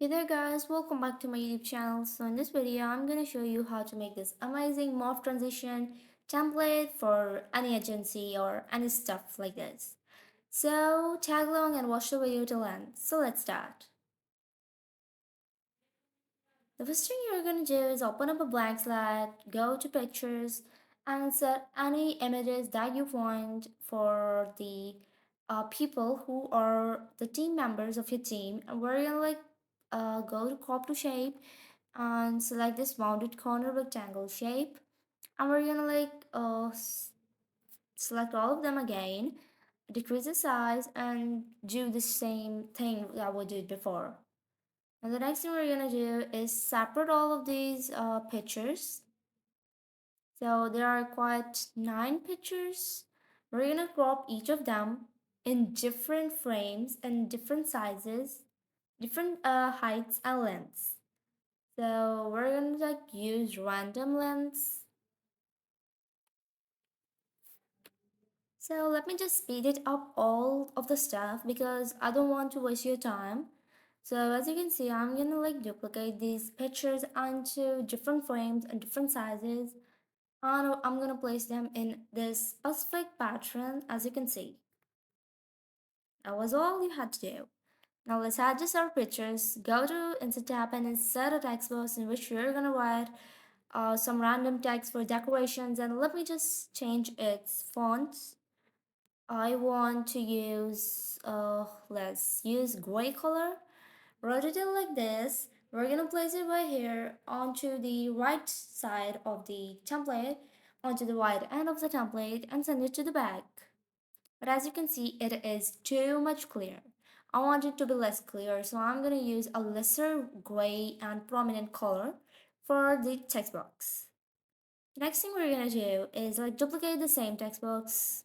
Hey there guys, welcome back to my YouTube channel. So in this video, I'm gonna show you how to make this amazing morph transition template for any agency or any stuff like this. So tag along and watch the video till end. So let's start. The first thing you're gonna do is open up a blank slide, go to pictures, and set any images that you want for the people who are the team members of your team. And we're gonna go to crop to shape and select this rounded corner rectangle shape. And we're gonna select all of them again, decrease the size, and do the same thing that we did before. And the next thing we're gonna do is separate all of these pictures. So there are quite 9 pictures. We're gonna crop each of them in different frames and different sizes, different heights and lengths. So we're gonna use random lengths. So let me just speed it up all of the stuff because I don't want to waste your time. So as you can see, I'm gonna duplicate these pictures onto different frames and different sizes, and I'm gonna place them in this specific pattern. As you can see, that was all you had to do. Now let's adjust our pictures. Go to Insert tab and insert a text box in which you're gonna write some random text for decorations, and let me just change its font. I want to use, let's use gray color. Rotate it like this. We're gonna place it right here onto the right side of the template, onto the right end of the template, and send it to the back. But as you can see, it is too much clear. I want it to be less clear, so I'm gonna use a lesser gray and prominent color for the text box. The next thing we're gonna do is duplicate the same text box.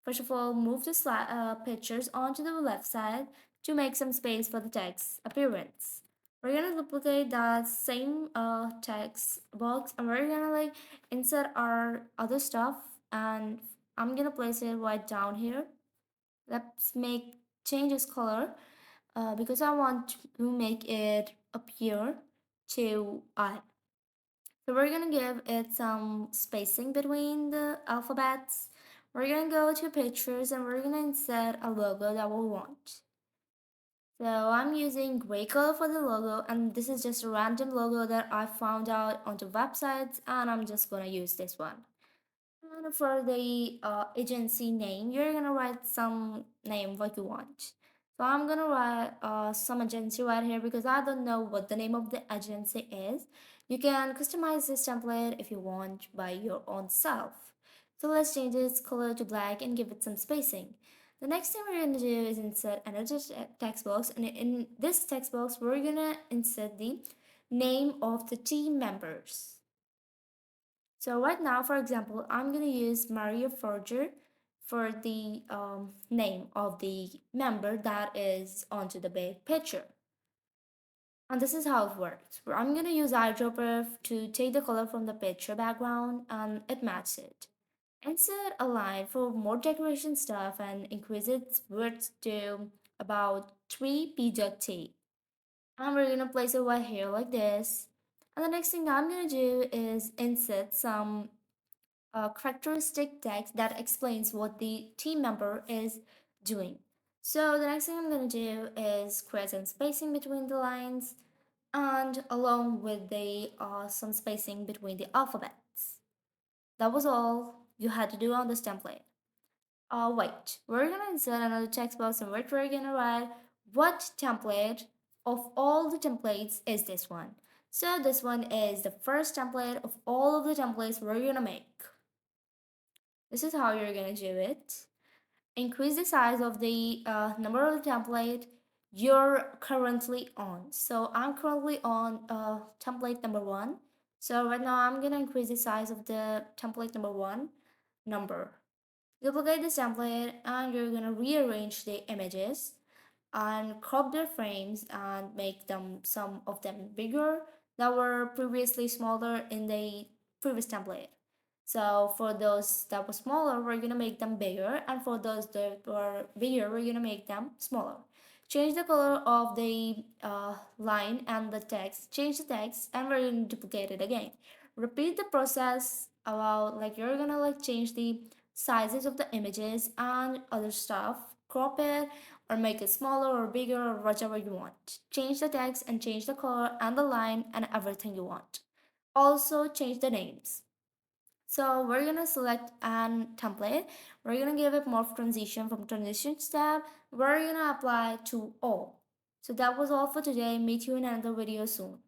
First of all, move the pictures onto the left side to make some space for the text appearance. We're gonna duplicate that same text box, and we're gonna insert our other stuff, and I'm gonna place it right down here. Let's make changes color because I want to make it appear to eye. So we're gonna give it some spacing between the alphabets. We're gonna go to pictures and we're gonna insert a logo that we want. So I'm using gray color for the logo, and this is just a random logo that I found out onto websites, and I'm just gonna use this one. And for the agency name, you're gonna write some name what you want. So I'm gonna write some agency right here because I don't know what the name of the agency is. You can customize this template if you want by your own self. So let's change its color to black and give it some spacing. The next thing we're gonna do is insert another text box, and in this text box, we're gonna insert the name of the team members. So right now, for example, I'm going to use Maria Forger for the name of the member that is onto the big picture. And this is how it works. I'm going to use eyedropper to take the color from the picture background and it matches it. Insert a line for more decoration stuff and increase its width to about 3p.t. And we're going to place it right here like this. And the next thing I'm going to do is insert some a characteristic text that explains what the team member is doing. So the next thing I'm going to do is create some spacing between the lines and along with the some spacing between the alphabets. That was all you had to do on this template. Wait, we're gonna insert another text box in which we're gonna write what template of all the templates is this one. So this one is the first template of all of the templates we're gonna make. This is how you're gonna do it. Increase the size of the number of the template you're currently on. So I'm currently on template number 1. So right now I'm gonna increase the size of the template number 1 number. Duplicate this template and you're gonna rearrange the images and crop their frames and make them some of them bigger that were previously smaller in the previous template. So for those that were smaller, we're gonna make them bigger, and for those that were bigger, we're gonna make them smaller. change the color of the line and the text, change the text, and we're going to duplicate it again. Repeat the process about like you're gonna like change the sizes of the images and other stuff, crop it or make it smaller or bigger or whatever you want. Change the text and change the color and the line and everything you want. Also change the names. So we're gonna select an template. We're gonna give it morph transition from transition tab. We're gonna apply to all. So that was all for today. Meet you in another video soon.